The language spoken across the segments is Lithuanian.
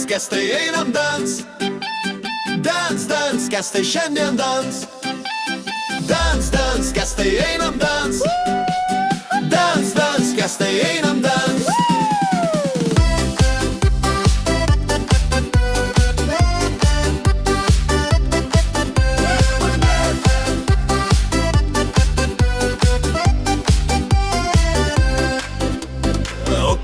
Kęstai einam dans. Dans, dans, Kęstai šiandien dans. Dans, dans, Kęstai einam dans. Dans, dans, Kęstai einam dans.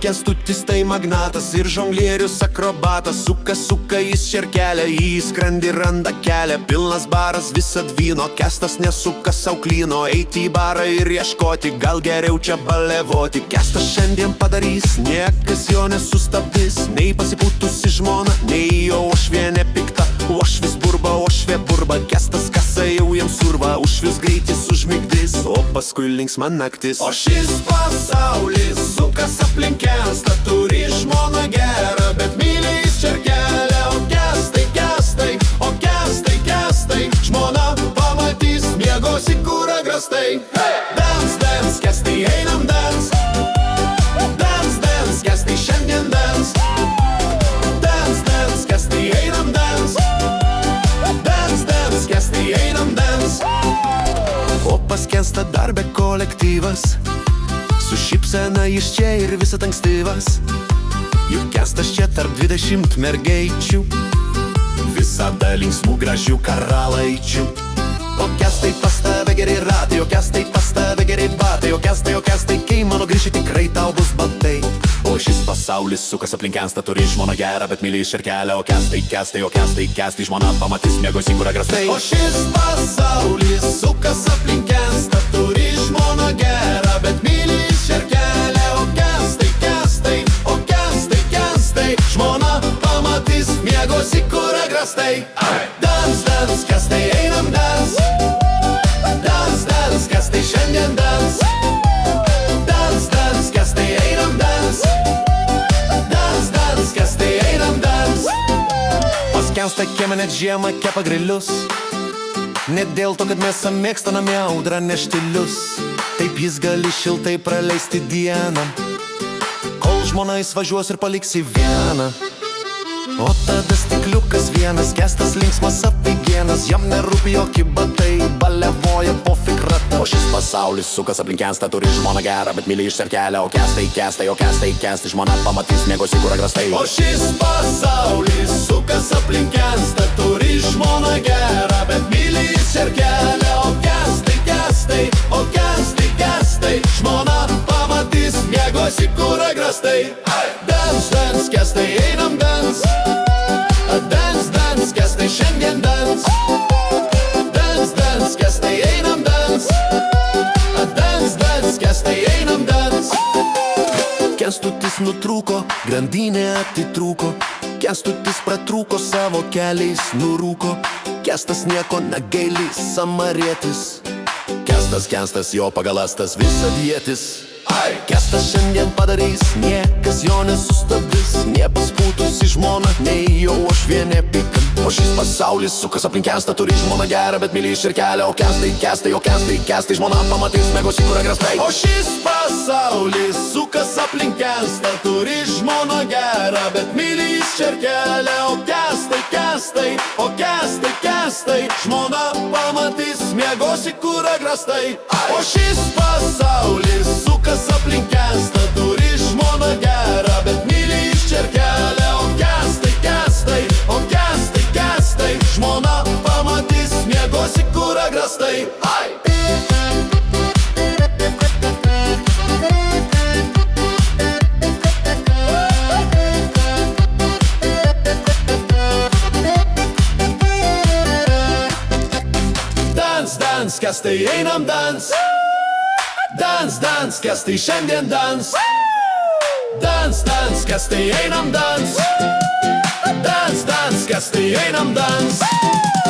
Kęstutis tai magnatas ir žonglierius akrobatas. Suka, suka jis šerkelę, į skrandį randa kelią. Pilnas baras visad vyno, Kęstas nesuka sau klyno. Eiti į barą ir ieškoti, gal geriau čia balevoti. Kęstas šiandien padarys, niekas jo nesustabdys. Nei pasipūtusi žmona, nei jo uošvienė pikta. Uošvis burba, uošvė burba, Kęstas kasa jau jam surva. Uošvis greitis užmigdys, o paskui linksma naktis. O šis pasaulis sukas aplink Kęstą, turi žmoną gerą, bet myli jis šerkelę. O Kęstai, Kęstai, o Kęstai, Kęstai, žmona pamatys, miegosi kūra grastai. Dans, dans, Kęstai einam dans. Dans, dans, Kęstai šiandien dans. Dans, dans, Kęstai einam dans. Dans, dans, Kęstai einam dans. O pas Kęstą darbe kolektyvas, su šypsena jis čia ir visad ankstyvas. Juk Kęstas čia tarp 20 mergaičių, visada linksmų gražių karalaičių. O Kęstai pas tave geri ratai, o Kęstai pas tave geri batai. O Kęstai, kai mano grįši, tikrai tau bus batai. O šis pasaulis sukas aplink Kęstą, turi žmoną gerą, bet myli šerkelę. O Kęstai, Kęstai, o Kęstai, Kęstai, žmona pamatys, miegosi kūra grastai. O šis pasaulis sukas aplink Kęstą, turi žmoną gerą, bet myli šerkelę. O Kęstai, Kęstai, o Kęstai, Kęstai, žmona pamatys, miegosi kūra grastai. Dans, dans, Kęstai einam dans. Dans, dans, Kęstai šiandien dans. Dans, dans, Kęstai einam dans. Dans, dans, Kęstai einam dans. Pas Kęstą kieme net žiemą kepa grilius, ne dėl to, kad mes mėgsta namie audrą neštilius. Taip jis gali šiltai praleisti dieną, kol žmona jis važiuos ir paliksi vieną. O tada stikliukas vienas, Kęstas linksmas apigienas. Jam nerūpi jokie batai, balevoja po fikratą. O šis pasaulis sukas aplink Kęstą, turi žmoną gerą, bet myli šerkelę. O Kęstai, Kęstai, o Kęstai, Kęstai, žmona pamatys, miegosi kūra grastai. O šis pasaulis sukas aplink Kęstą, turi žmoną gerą, bet myli šerkelę. O Kęstai, Kęstai, o Kęstai, Kęstai, žmona pamatys, miegosi kūra grastai. Dans, dans, Kęstai einam dans. Dans, dans, Kęstai šiandien dans. Dans, dans, Kęstai einam dans. Dans, dans, Kęstai einam dans. Kęstutis nutrūko, grandinė atitrūko. Kęstutis pratrūko, savo keliais nurūko. Kęstas nieko negaili, samarietis. Kęstas, jo pagalastas visadietis. Kęstas šiandien padarys, niekas jo nesustabdys. Nepaspūtusi žmona, nei jo uošvienė pikant. O šis pasaulis sukas aplink Kęstą, turi žmoną gerą, bet myli šerkelę. O Kęstai, Kęstai, o Kęstai, Kęstai, žmona pamatys, miegosi kūra grastai. O šis pasaulis sukas aplink Kęstą, turi žmoną gerą, bet myli šerkelę. O Kęstai, Kęstai, o Kęstai, Kęstai, žmona pamatys, miegosi kūra grastai. O šis pasaulis sukas aplink Kęstą, turi žmoną gerą, bet myli šerkelę. O Kęstai, Kęstai, o Kęstai, Kęstai, žmona pamatys, miegosi kūra grastai. Dans, dans, Kęstai einam dans. Dans, dans, Kęstai šiandien dans. Dans, dans, Kęstai einam dans. Dans, dans, Kęstai einam dans.